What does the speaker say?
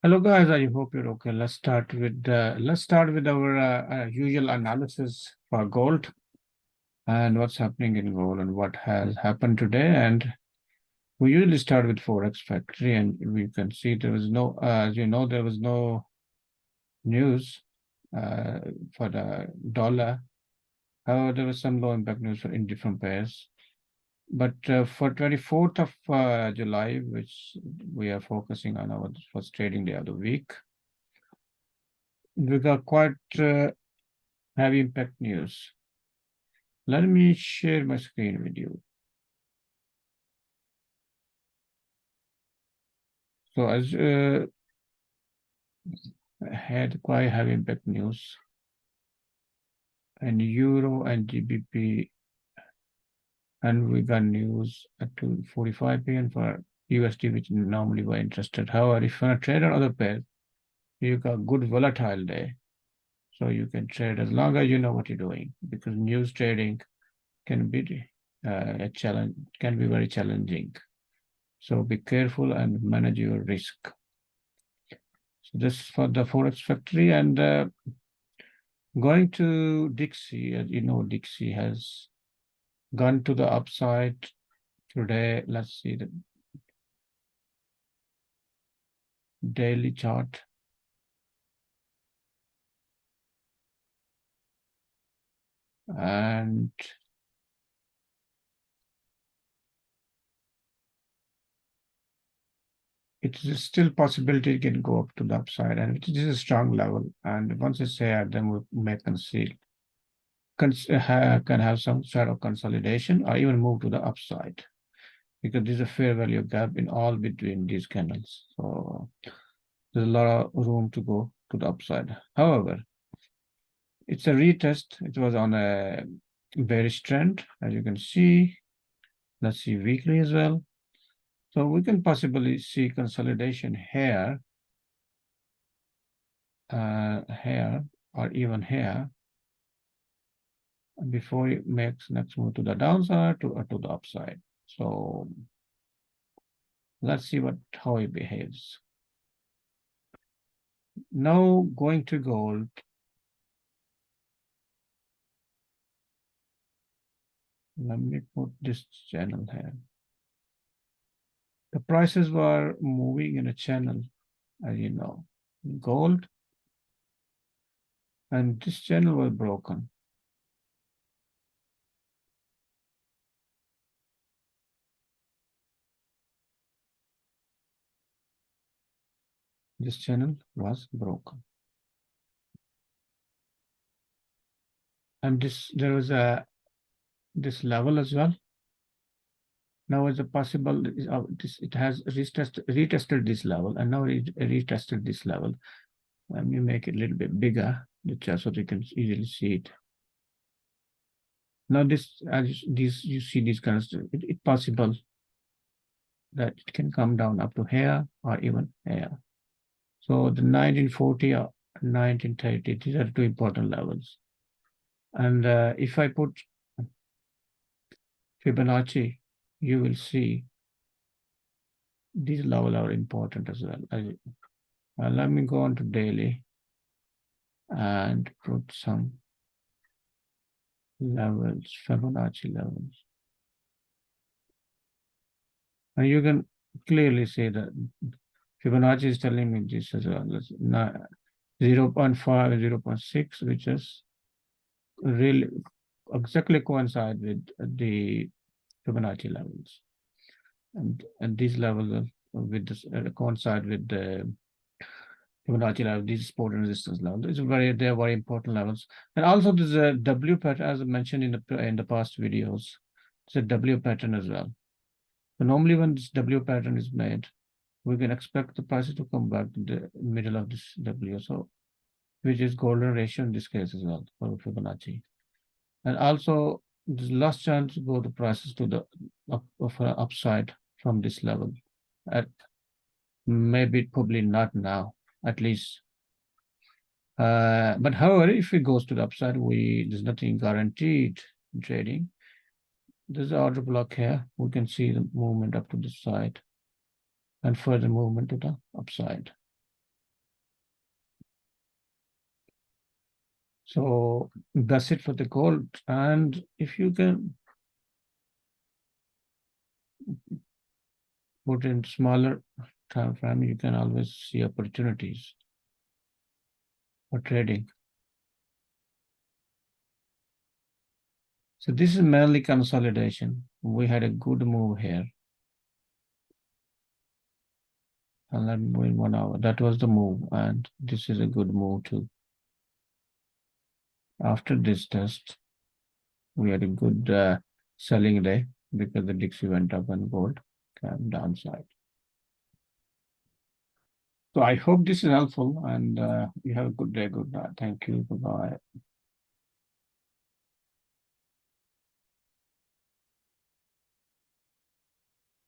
Hello guys, I hope you're okay. Let's start with our usual analysis for gold and what's happening in gold and what has happened today. And we usually start with Forex Factory, and we can see there was no, as you know, there was no news uh, for the dollar. However, there was some low impact news for in different pairs. But for 24th of July, which we are focusing on our first trading day of the week, we got quite heavy impact news. Let me share my screen with you. So as had quite heavy impact news and Euro and GBP, and we got news at 2:45 p.m. for USD, which normally we're interested. However, if you want to trade on other pairs, you got good volatile day. So you can trade as long as you know what you're doing, because news trading can be a challenge, can be very challenging. So be careful and manage your risk. So this for the Forex Factory, and going to Dixie. As you know, Dixie has gone to the upside today. Let's see the daily chart. And it is still possibility it can go up to the upside, and it is a strong level. And once it's here, then we may can have some sort of consolidation or even move to the upside, because there's a fair value gap in all between these candles. So there's a lot of room to go to the upside. However, it's a retest. It was on a bearish trend, as you can see. Let's see weekly as well. So we can possibly see consolidation here, here, or even here, before it makes next move to the downside or to the upside. So let's see how it behaves. Now going to gold. Let me put this channel here. The prices were moving in a channel, as you know, gold, and this channel was broken. This channel was broken. And there was this level as well. Now is a possible, it has retested this level, and now it retested this level. Let me make it a little bit bigger, just so you can easily see it. Now you see these kind of stuff, it's possible that it can come down up to here or even here. So the 1940 or 1930, these are two important levels. And if I put Fibonacci, you will see these levels are important as well. Let me go on to daily and put some levels, Fibonacci levels. And you can clearly see that Fibonacci is telling me this as well. 0.5 and 0.6, which is really exactly coincide with the Fibonacci levels. And these levels are with this coincide with the Fibonacci level, these support and resistance levels. They're very important levels. And also there's a W pattern, as I mentioned in the past videos. It's a W pattern as well. So normally when this W pattern is made, we can expect the prices to come back to the middle of this W, so which is golden ratio in this case as well for Fibonacci. And also there's last chance to go the prices to the upside from this level. At maybe probably not now, at least. But however, if it goes to the upside, there's nothing guaranteed in trading. There's an order block here. We can see the movement up to the side and further movement to the upside. So that's it for the gold. And if you can put in smaller time frame, you can always see opportunities for trading. So this is mainly consolidation. We had a good move here. And then in 1 hour, that was the move. And this is a good move too. After this test, we had a good selling day because the Dixie went up and gold came downside. So I hope this is helpful and you have a good day. Good night. Thank you. Goodbye.